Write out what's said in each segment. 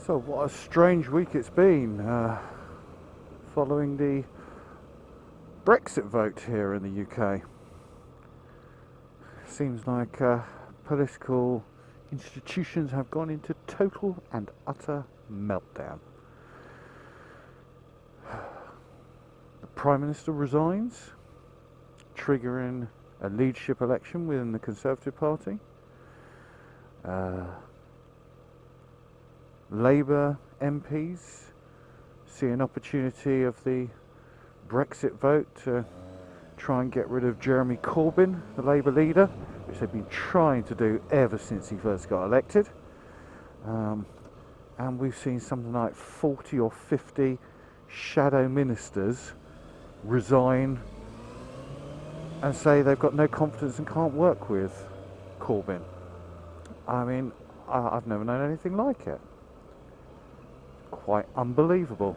So what a strange week it's been following the Brexit vote here in the UK. Seems like political institutions have gone into total and utter meltdown. The Prime Minister resigns, triggering a leadership election within the Conservative Party. Labour MPs see an opportunity of the Brexit vote to try and get rid of Jeremy Corbyn, the Labour leader, which they've been trying to do ever since he first got elected. And we've seen something like 40 or 50 shadow ministers resign and say they've got no confidence and can't work with Corbyn. I mean, I've never known anything like it. Quite unbelievable.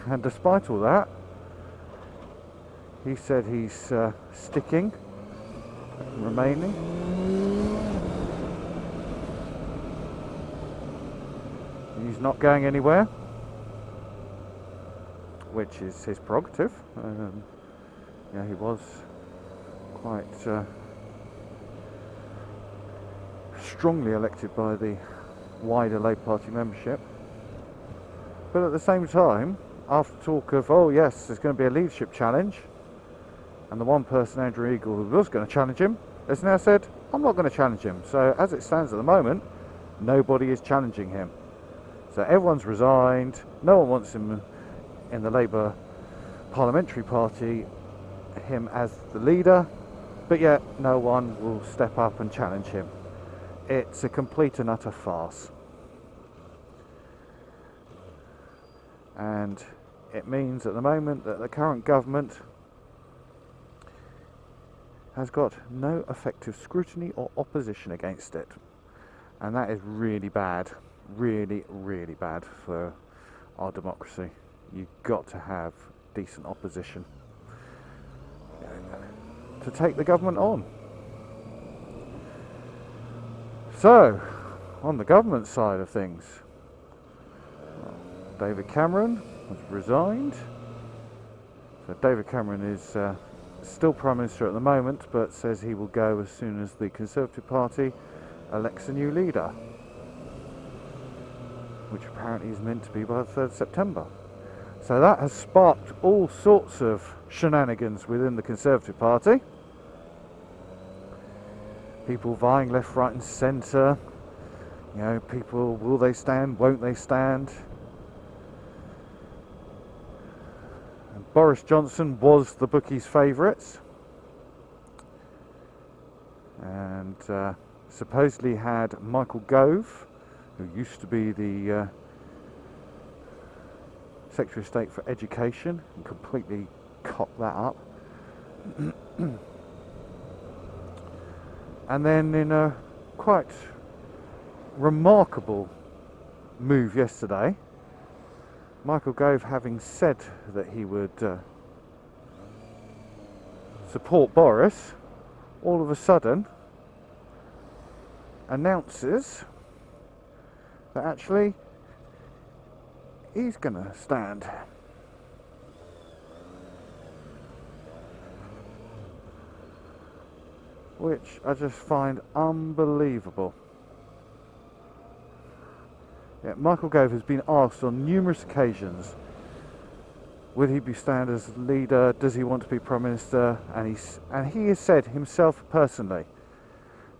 And despite all that, he said he's sticking, remaining. He's not going anywhere, which is his prerogative. He was quite strongly elected by the wider Labour Party membership. But at the same time, after talk of, oh yes, there's going to be a leadership challenge, and the one person, Andrew Eagle, who was going to challenge him, has now said, I'm not going to challenge him. So as it stands at the moment, nobody is challenging him. So everyone's resigned, no one wants him in the Labour Parliamentary Party, him as the leader, but yet no one will step up and challenge him. It's a complete and utter farce. And it means at the moment that the current government has got no effective scrutiny or opposition against it. And that is really bad, really, really bad for our democracy. You've got to have decent opposition to take the government on. So, on the government side of things, David Cameron has resigned. So David Cameron is still Prime Minister at the moment, but says he will go as soon as the Conservative Party elects a new leader, which apparently is meant to be by the 3rd of September. So that has sparked all sorts of shenanigans within the Conservative Party. People vying left, right and centre. You know, people, will they stand, won't they stand? And Boris Johnson was the bookies' favourites. And supposedly had Michael Gove, who used to be the Secretary of State for Education, and completely cocked that up. And then in a quite remarkable move yesterday, Michael Gove, having said that he would support Boris, all of a sudden announces that actually he's going to stand. Which I just find unbelievable. Yeah, Michael Gove has been asked on numerous occasions, will he be stand as leader, does he want to be Prime Minister, and he has said himself personally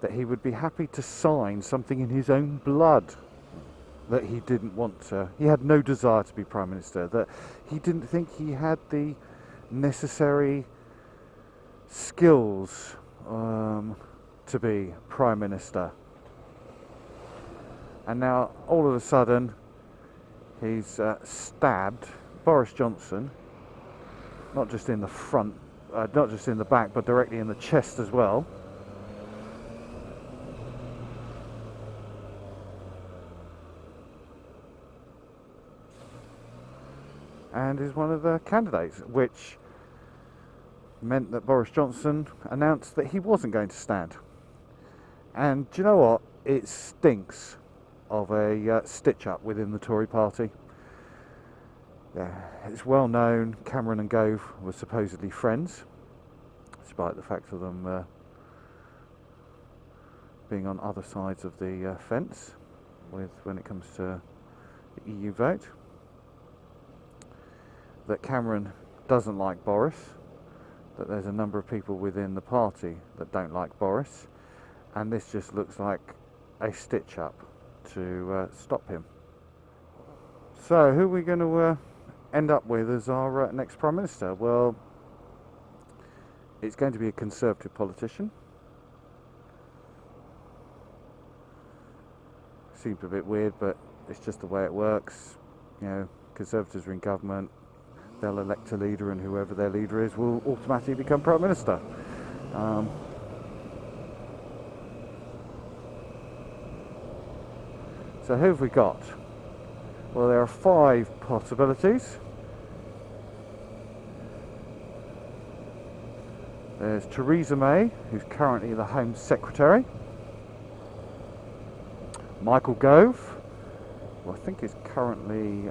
that he would be happy to sign something in his own blood that he didn't want to. He had no desire to be Prime Minister, that he didn't think he had the necessary skills to be Prime Minister. And now all of a sudden he's stabbed Boris Johnson, not just in the front, not just in the back, but directly in the chest as well. And is one of the candidates, which meant that Boris Johnson announced that he wasn't going to stand. And do you know what? It stinks. of a stitch-up within the Tory party. Yeah, it's well known Cameron and Gove were supposedly friends, despite the fact of them being on other sides of the fence when it comes to the EU vote. That Cameron doesn't like Boris, that there's a number of people within the party that don't like Boris, and this just looks like a stitch-up to stop him. So who are we going to end up with as our next Prime Minister? Well, it's going to be a Conservative politician. Seems a bit weird, but it's just the way it works. You know, Conservatives are in government, they'll elect a leader, and whoever their leader is will automatically become Prime Minister. So who have we got? Well, there are 5 possibilities. There's Theresa May, who's currently the Home Secretary. Michael Gove, who I think is currently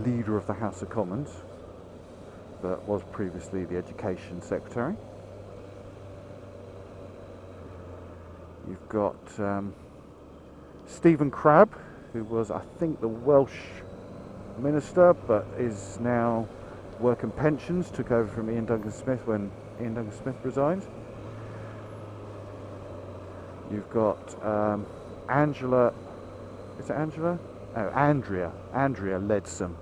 leader of the House of Commons, but was previously the Education Secretary. You've got Stephen Crabb, who was, I think, the Welsh Minister, but is now Work and Pensions, took over from Ian Duncan Smith when Ian Duncan Smith resigned. You've got Angela, is it Angela? Oh, Andrea Leadsom.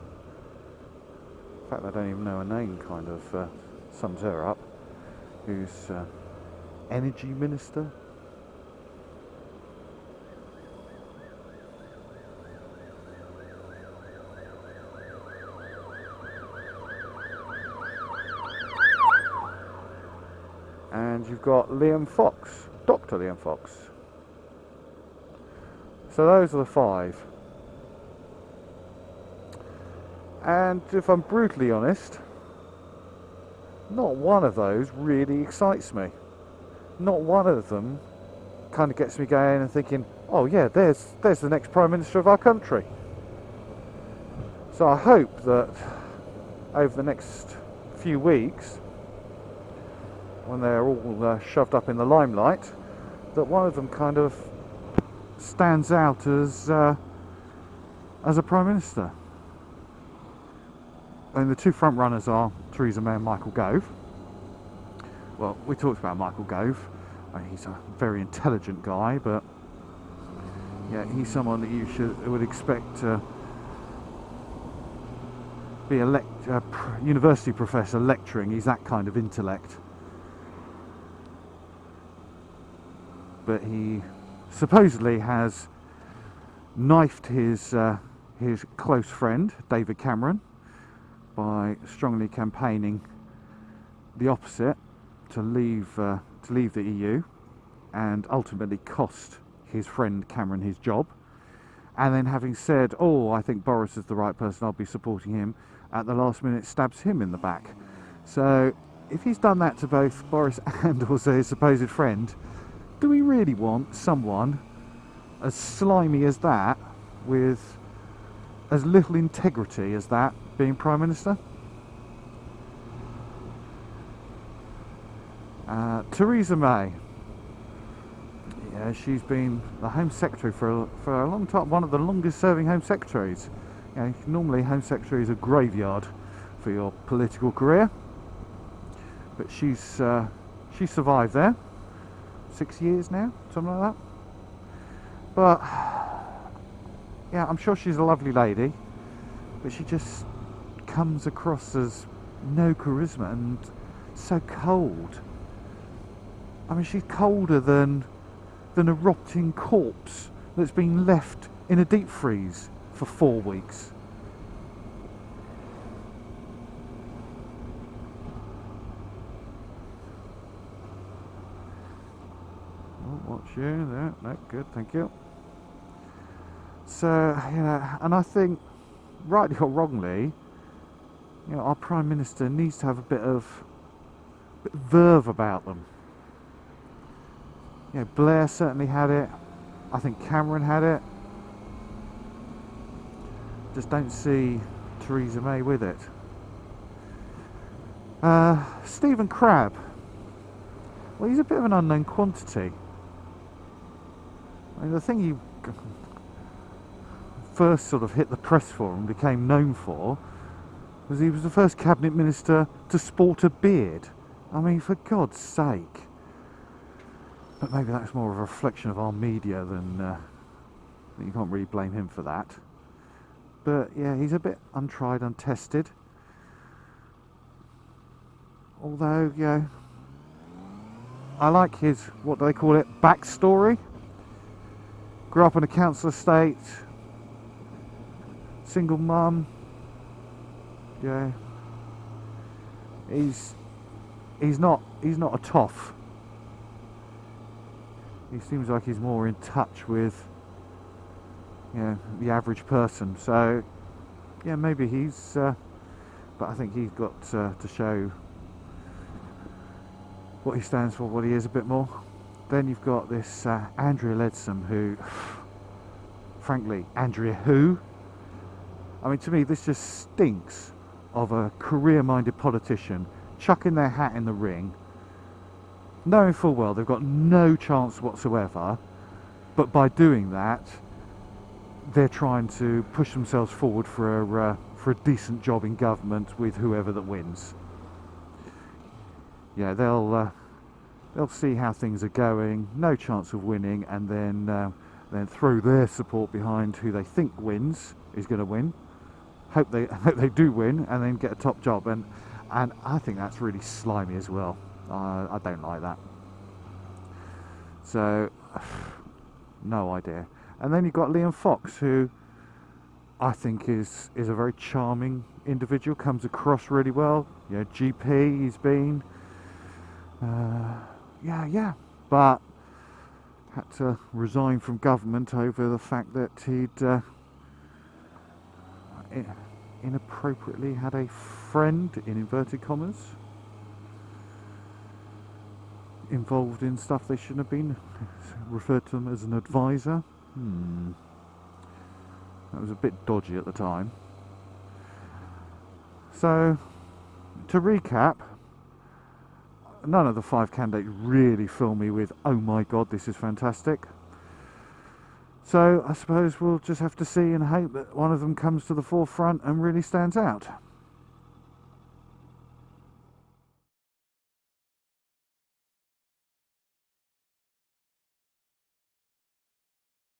In fact, I don't even know her name, kind of sums her up. Who's Energy Minister? And you've got Liam Fox, Dr. Liam Fox. So those are the 5. And if I'm brutally honest, not one of those really excites me. Not one of them kind of gets me going and thinking, oh yeah, there's the next Prime Minister of our country. So I hope that over the next few weeks, when they're all shoved up in the limelight, that one of them kind of stands out as a Prime Minister. And the 2 front runners are Theresa May and Michael Gove. Well, we talked about Michael Gove. He's a very intelligent guy, but yeah, he's someone that you would expect to be a university professor lecturing. He's that kind of intellect. But he supposedly has knifed his close friend David Cameron by strongly campaigning the opposite, to leave the EU, and ultimately cost his friend Cameron his job. And then, having said, oh, I think Boris is the right person, I'll be supporting him, at the last minute stabs him in the back. So if he's done that to both Boris and also his supposed friend, do we really want someone as slimy as that, with as little integrity as that, being Prime Minister? Theresa May. Yeah, she's been the Home Secretary for a long time, one of the longest serving Home Secretaries. You know, normally Home Secretary is a graveyard for your political career, but she survived there. 6 years now, something like that. But yeah, I'm sure she's a lovely lady, but she just comes across as no charisma and so cold. I mean, she's colder than a rotting corpse that's been left in a deep freeze for 4 weeks. Watch you there. No, good, thank you. So, you know, and I think, rightly or wrongly, you know, our Prime Minister needs to have a bit of verve about them. You know, Blair certainly had it. I think Cameron had it. Just don't see Theresa May with it. Stephen Crabb. Well, he's a bit of an unknown quantity. I mean, the thing he first sort of hit the press for and became known for was he was the first cabinet minister to sport a beard. I mean, for God's sake. But maybe that's more of a reflection of our media than you can't really blame him for that. But yeah, he's a bit untried, untested. Although, yeah, I like his, what do they call it, backstory. Grew up in a council estate, single mum. Yeah, he's not a toff. He seems like he's more in touch with, you know, the average person. So yeah, maybe he's but I think he's got to show what he stands for, what he is a bit more. Then you've got this Andrea Leadsom, who, frankly, Andrea who? I mean, to me this just stinks of a career-minded politician chucking their hat in the ring, knowing full well they've got no chance whatsoever, but by doing that they're trying to push themselves forward for a decent job in government with whoever that wins. Yeah, they'll see how things are going, no chance of winning, and then throw their support behind who they think wins, is going to win. Hope they do win, and then get a top job. And I think that's really slimy as well. I don't like that. So, no idea. And then you've got Liam Fox, who I think is a very charming individual, comes across really well. You know, GP he's been. Yeah, but had to resign from government over the fact that he'd inappropriately had a friend, in inverted commas, involved in stuff they shouldn't have been, referred to them as an advisor. That was a bit dodgy at the time. So, to recap, none of the 5 candidates really fill me with, oh my god, this is fantastic. So I suppose we'll just have to see and hope that one of them comes to the forefront and really stands out.